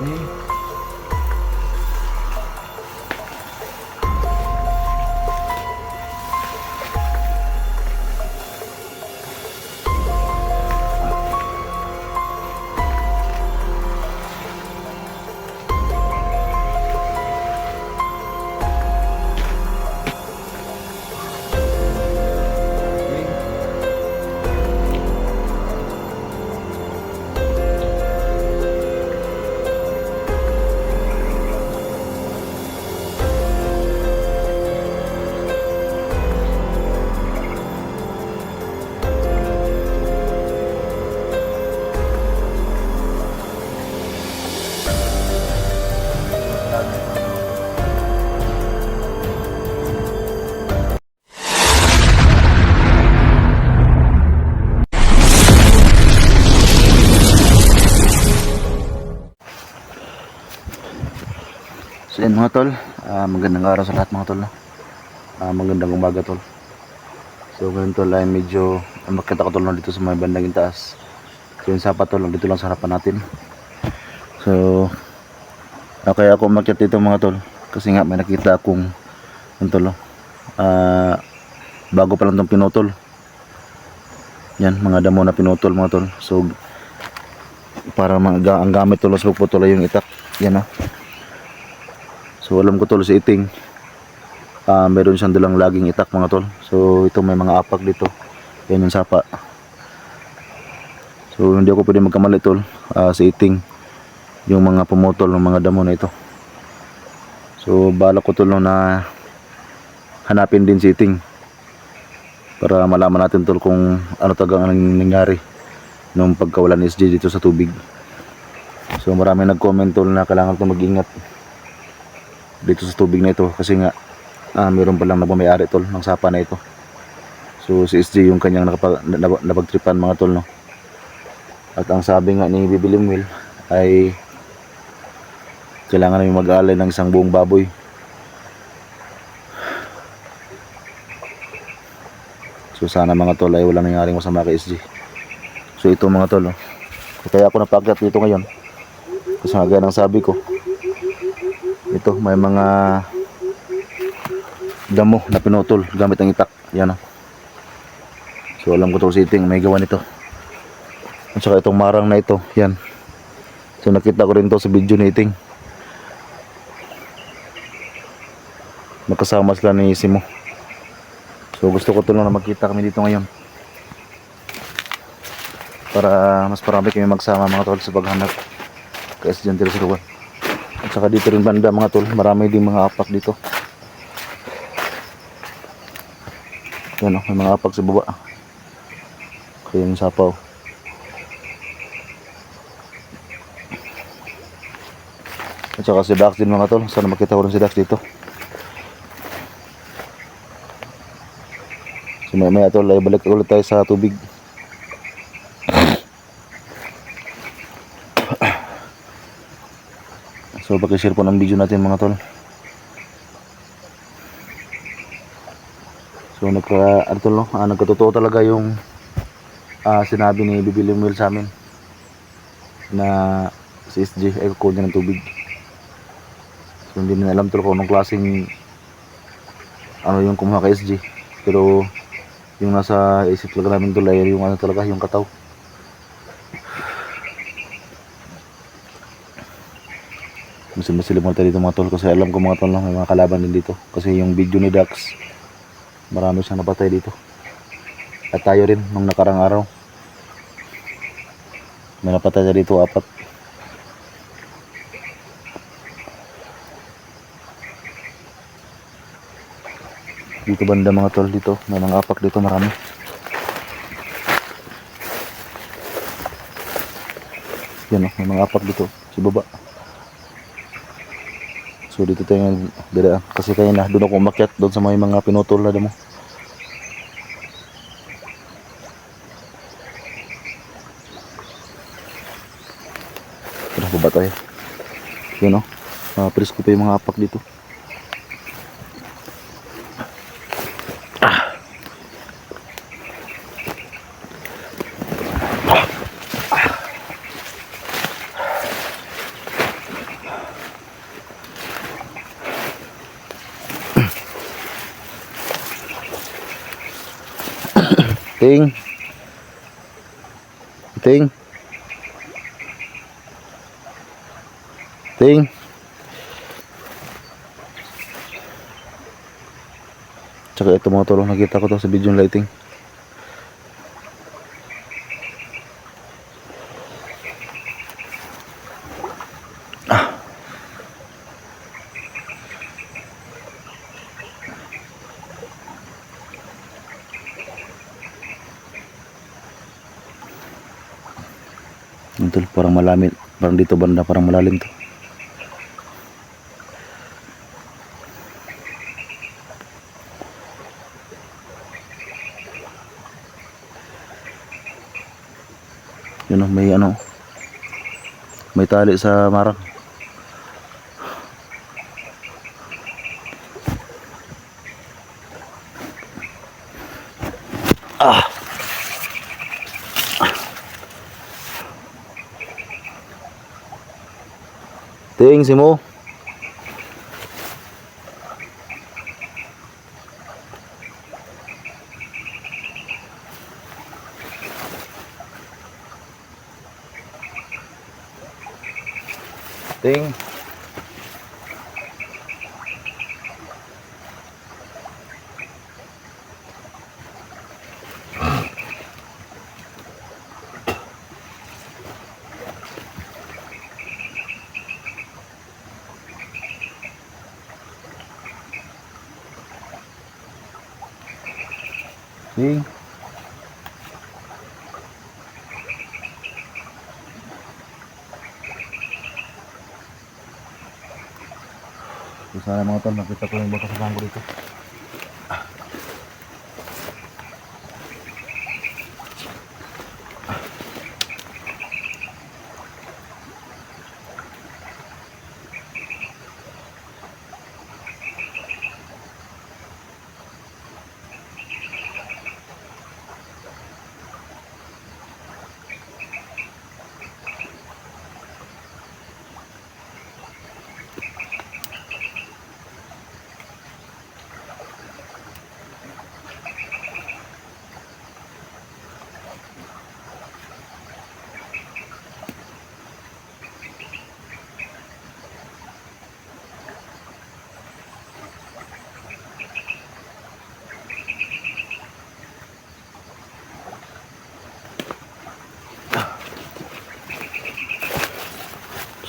Okay. So yun mga tol, magandang araw sa lahat mga tol, no? Magandang umaga tol. So ngayon tol ay medyo makita ko tol, no, dito sa may bandang taas. So yung sapa tol, dito lang sa harapan natin. So kaya ako umakyat dito mga tol, kasi nga may nakita akong tol, no? Bago pa lang itong pinutol. Yan, mga damo na pinutol mga tol. So para ang gamit tol sa pagputol ay yung itak. Yan, no? So alam ko tol si Iting, meron siyang dalang laging itak mga tol. So ito may mga apak dito. Yan yung sapa. So hindi ako pwede magkamali tol, si Iting yung mga pumutol ng mga damo na ito. So balak ko tol, no, na hanapin din si Iting para malaman natin tol kung ano talagang nangyari nung pagkawala ni SJ dito sa tubig. So marami nag-comment tol na kailangan ko mag-ingat dito sa tubig na ito kasi nga meron palang nagmamayari tol ng sapa na ito. So si SJ yung kanyang napagtripan mga tol, no? At ang sabi nga ni Bibiling Will ay kailangan namin mag-aalay ng isang buong baboy. So sana mga tol ay walang nangyaring masama kay SJ. So ito mga tol, no? Kaya ako napakyat dito ngayon kasi nga gaya ng sabi ko, ito may mga damo na pinutol gamit ang itak. Yan, no? So alam ko to si Iting may gawa nito. At saka itong marang na ito, yan. So nakita ko rin to sa video ni Iting. Magkasama sila ni Simo. So gusto ko to na magkita kami dito ngayon para mas marami kami magsama mga tol sa paghanap kay SJ Teresaruan. At saka dito rin banda mga tol, marami din mga apak dito. Yan, oh, may mga apak sa baba. Kaya yung sapaw. At saka si Dax din mga tol, sana makita ko rin si Dax dito. So may tol ay balik ulit tayo sa tubig. So paki-share po ng video natin mga tol. So nagkatotoo talaga yung sinabi ni Bibiling Will sa amin na si SJ ay kukunin ng tubig. So hindi na alam tol kung anong klaseng ano yung kumuha kay SJ, pero yung nasa isip talaga namin tol ay yung ano talaga, yung kataw. Masilip mo tayo dito mga tol kasi alam ko mga tol, no, may mga kalaban din dito kasi yung video ni Dax marami siyang napatay dito. At tayo rin nung nakarang araw may napatay na dito 4. Dito banda mga tol, dito may mga apak dito marami. Yan, oh, may mga apak dito sa baba. So dito tayo dadaan kasi kaya na doon ako umakyat doon sa may mga pinutol na damo. Tara baba tayo. Yun, oh, presko pa yung mga apak dito. Ting. Ting. Ting. Tsaka ito mga tol, nakita ko to sa video lighting. Tol, parang malalim, parang dito banda, parang malalim to. Yun oh, may ano, may tali sa marang. Ting, si mo. Ting. Ting. So, sana mga tol, nakita ko yung baka sa bangko dito.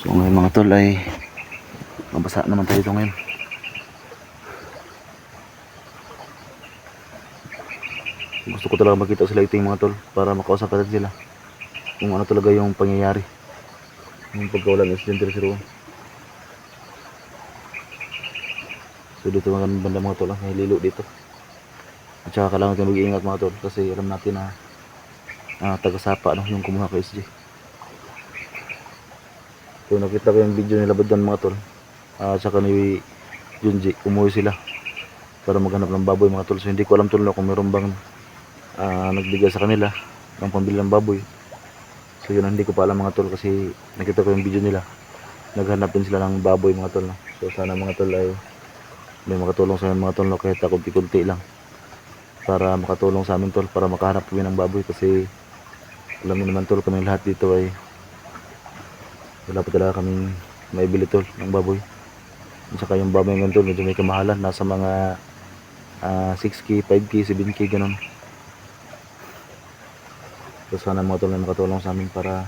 So ngayon mga tol ay mabasa naman tayo ito ngayon. Gusto ko talaga makita sila iting mga tol para makausap natin sila kung ano talaga yung pangyayari yung pagkawalan ng estudyante si Rowan. So dito mga banda mga tol, may lilo dito. At saka kailangan natin mag-iingat mga tol kasi alam natin na taga-sapa no, yung kumuha kay SG. So nakita ko yung video nila Badan mga tol. Saka ni Junji, umuwi sila para maghanap ng baboy mga tol. So hindi ko alam tol no, kung meron bang nagbigay sa kanila ng pambili ng baboy. So yun hindi ko pa alam mga tol kasi nakita ko yung video nila. Naghanap din sila ng baboy mga tol no. So sana mga tol ay may makatulong sa amin mga tol no, kahit kunti-kunti lang para makatulong sa amin tol para makahanap kami ng baboy kasi alam niyo naman tol kami lahat dito ay wala pa talaga kaming maibili tol ng baboy. At saka yung baboy ngayon tol medyo may kamahalan, nasa mga 6K, 5K, 7K ganun. So sana mga tol na makatulong sa amin para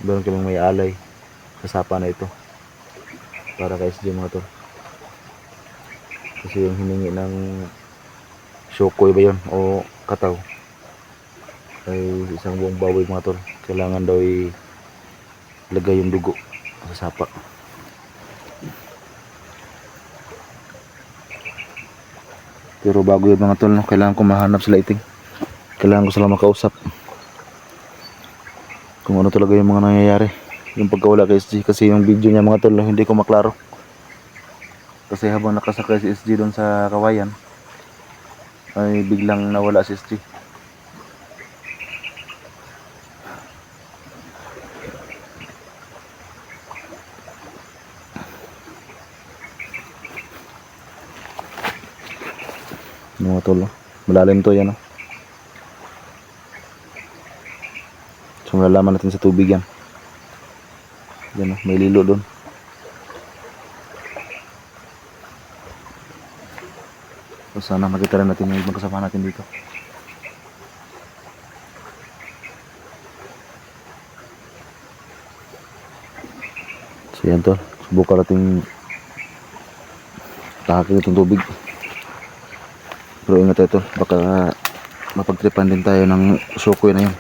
meron kaming may alay sa sapa na ito para kay SG mga tol. Kasi yung hiningi ng shokoy ba yun o kataw ay isang buong baboy mga tol. Kailangan daw ilagay yung dugo sa sapa. Pero bago yun mga tol no, kailangan ko mahanap sila iting. Kailangan ko sila makausap kung ano talaga yung mga nangyayari yung pagkawala kay SG. Kasi yung video niya mga tol no, hindi ko maklaro kasi habang nakasakay si SG doon sa kawayan ay biglang nawala si SG. Mga tol no? Malalim to yan, oh. So malalaman natin sa tubig yan. Yan, oh, may lilo doon. So sana makita rin natin yung magkasama natin dito. So yan tol, subukan natin tahakin itong tubig. Pero ingat tayo tol, baka mapagtripan din tayo ng sukoy na yun.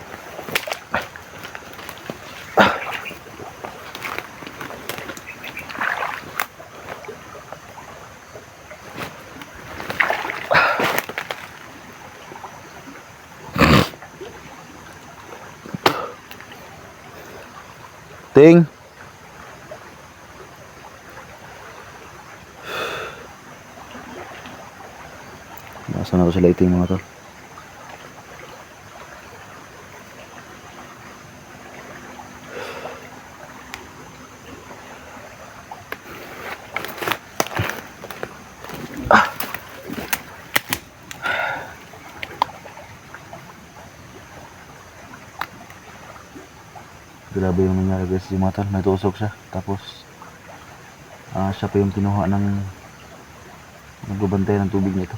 Ting! Nasaan ako sa lighting mga tol? Grabe yung nangyari guys, yung mga tol, natusok siya. Tapos siya pa yung kinuha ng nagbabantay ng tubig nito.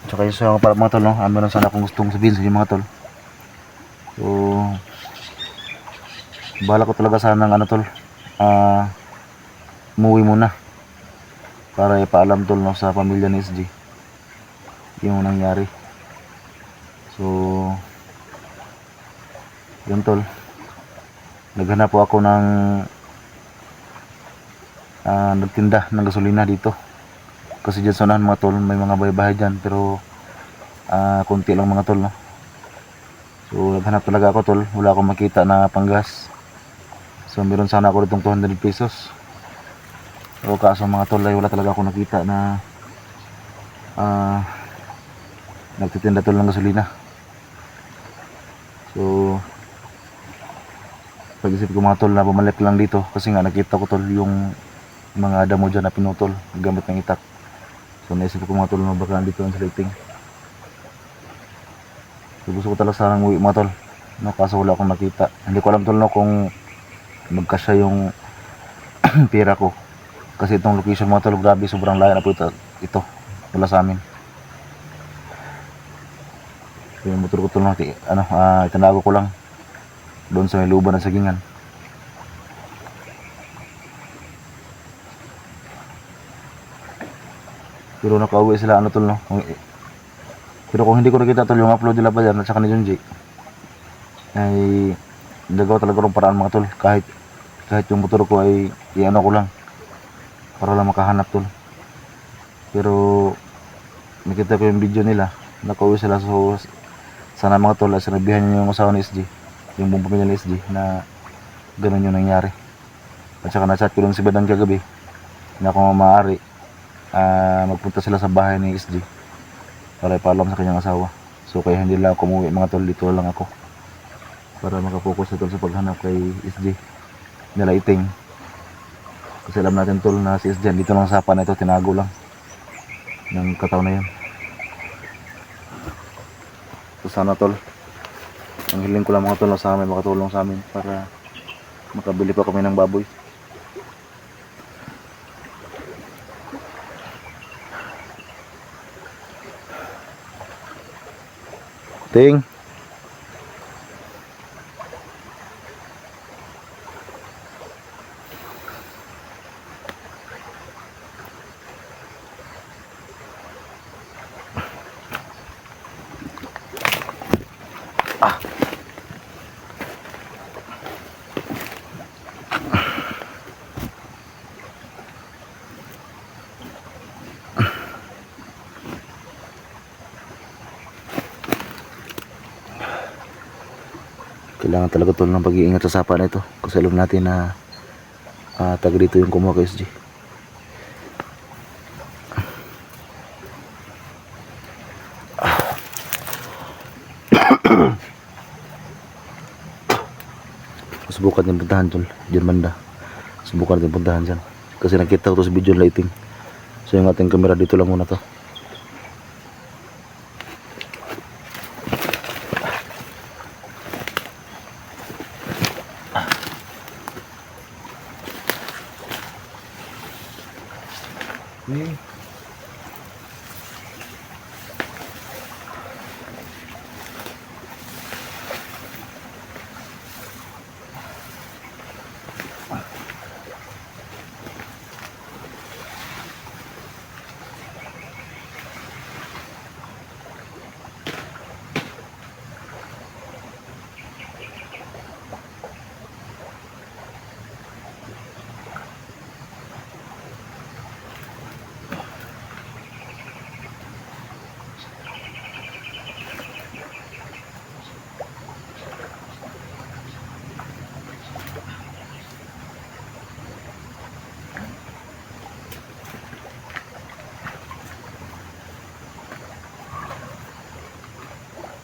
Tsaka yung sa para mga tol, no? Meron sana akong gustong sabihin sa inyo mga tol. So bala ko talaga sana ng ano tol, umuwi muna para ipaalam tol, no, sa pamilya ni SG yung nangyari. So yun tol, naghanap po ako ng nagtinda ng gasolina dito kasi dyan sa unahan mga tol may mga bahay-bahay dyan, pero konti lang mga tol, no? So naghanap talaga ako tol, wala akong makita na panggas. So meron sana ako ditong 200 pesos, pero kaso mga tol ay wala talaga ako nakita na nagtitinda tol ng gasolina. So pag-isip ko mga tol na bumalik lang dito kasi nga nakita ko tol yung mga damo dyan na pinutol gamit ng itak. So naisip ko mga tol na baka nandito ang lighting. So gusto ko talaga sanang uwi mga tol, no, kaso wala akong nakita. Hindi ko alam tol, no, kung magkasya yung pera ko kasi itong location mga tol, grabe sobrang layo na po ito wala sa amin. So yung motor ko tol, no, itanago ko lang doon sa may luban ng sagingan. Pero nakauwi sila ano tol, no? Pero kung hindi ko nakita tol yung upload nila pa dyan at saka ni Junji, ay nagawa talaga ng paraan mga tol, kahit yung motor ko ay iano ko lang para lang makahanap tol. Pero nakita ko yung video nila, nakauwi sila. So sana mga tol ay sinabihan nyo yung asawa ni SG, yung buong pamilya ni SG, na ganun yung nangyari. At saka na-chat ko lang si Badang kagabi na kung maaari magpunta sila sa bahay ni SG para ipaalam sa kanyang asawa. So kaya hindi lang ako umuwi mga tol, dito lang ako para makapokus na tol sa paghanap kay SG nila Iting. Kasi alam natin tol na si SG dito lang sa sapa na ito, tinago lang ng kataw na yan. So sana tol, ang hiling ko lang mga tol sa amin makatulong sa amin para makabili pa kami ng baboy. Ting. Kailangan talaga tol ng pag-iingat sa sapa na ito kasi alam natin na taga dito yung kumuha kay SG. Subukan din puntahan tol dyan banda, subukan din puntahan dyan kasi nakita ko to sa video lighting. So yung ating camera dito lang muna to. Okay.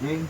Okay.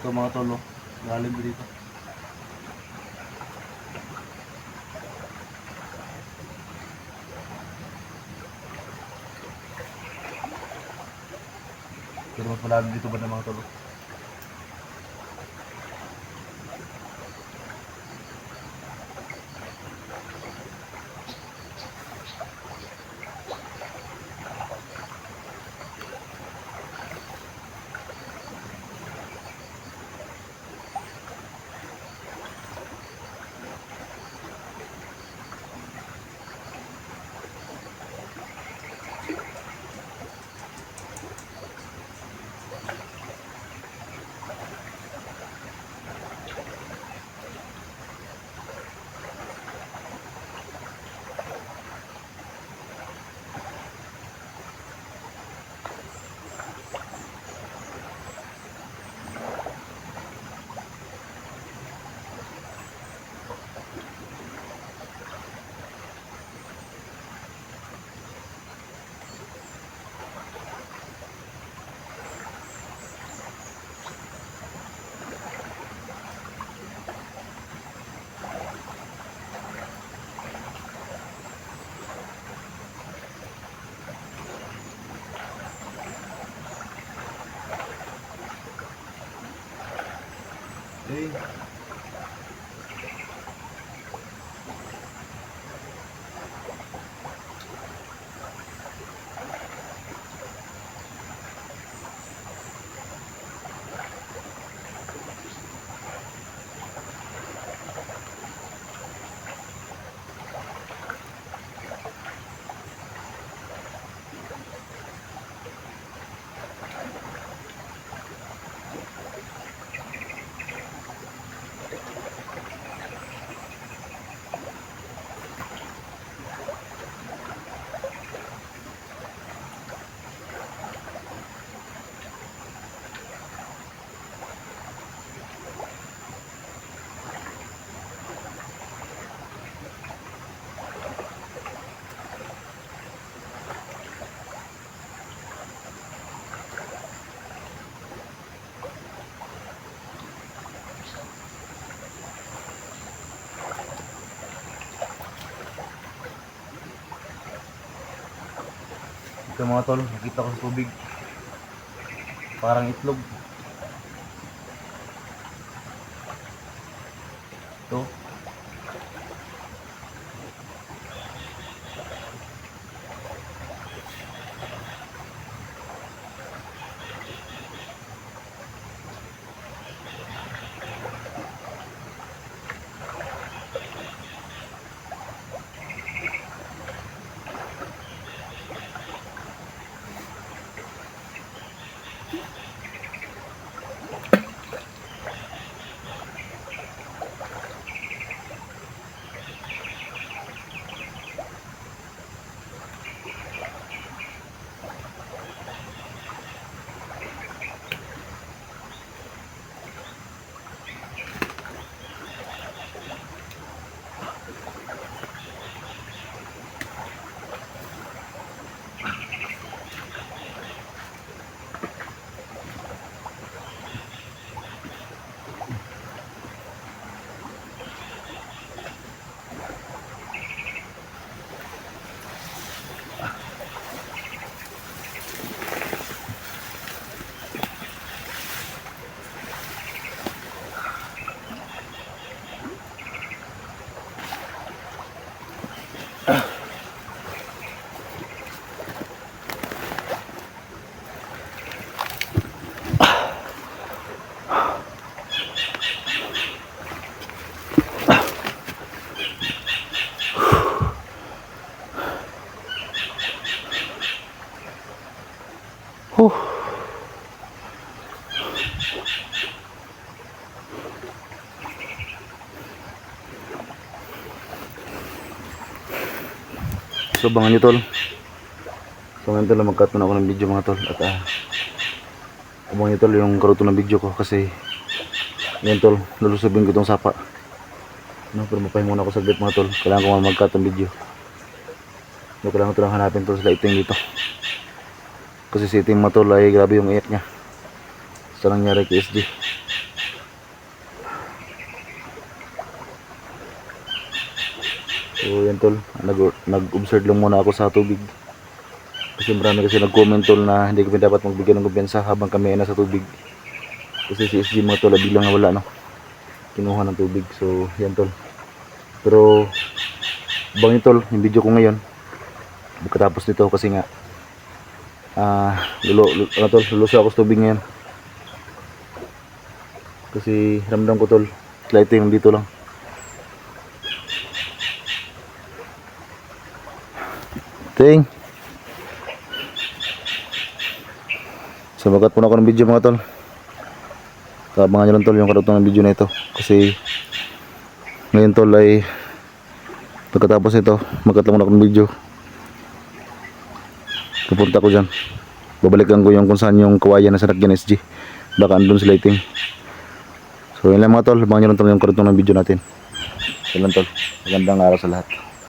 Ito mga tol, oh. Lalim dito. Pero mas malalim dito ba ng mga tol? Okay. Ito mga tol, nakita ko sa tubig. Parang itlog. Ito. Huh. So abangan nyo tol. So ngayon tol mag-cut muna ako ng video mga tol. At abangan nyo tol yung karuto ng video ko. Kasi ngayon tol lulusubin ko itong sapa. No, pero mapahinga muna ako saglit mga tol. Kailangan ko mag-cut ng video. No, kailangan ko lang hanapin tol sa iting dito. Kasi si iting mga tol ay grabe yung iyak niya sa nangyari kay SG. So yan tol, nag-observe lang muna ako sa tubig. Kasi marami kasi nag-comment tol na hindi kami dapat magbigay ng kumpiyansa habang kami ay nasa tubig. Kasi si SG mga tol ay biglang nawala, no? Kinuha ng tubig. So yan tol. Pero bangin tol yung video ko ngayon pagkatapos nito kasi nga luluso ako sa tubig ngayon. Kasi ramdam ko tol lighting dito lang. Ting. So bagat po na ako ng video mga tol. Abangan nyo lang tol yung karugtong ng video na ito. Kasi ngayon tol ay pagkatapos nito magkat lang ako ng video. Pupunta ko dyan. Babalikan ko yung kung saan yung kawayan na sanakyan SG. Baka andun sa lighting. So yun lang mga tol. Abangan nyo lang tol yung karugtong ng video natin. Yun lang tol. Magandang araw sa lahat.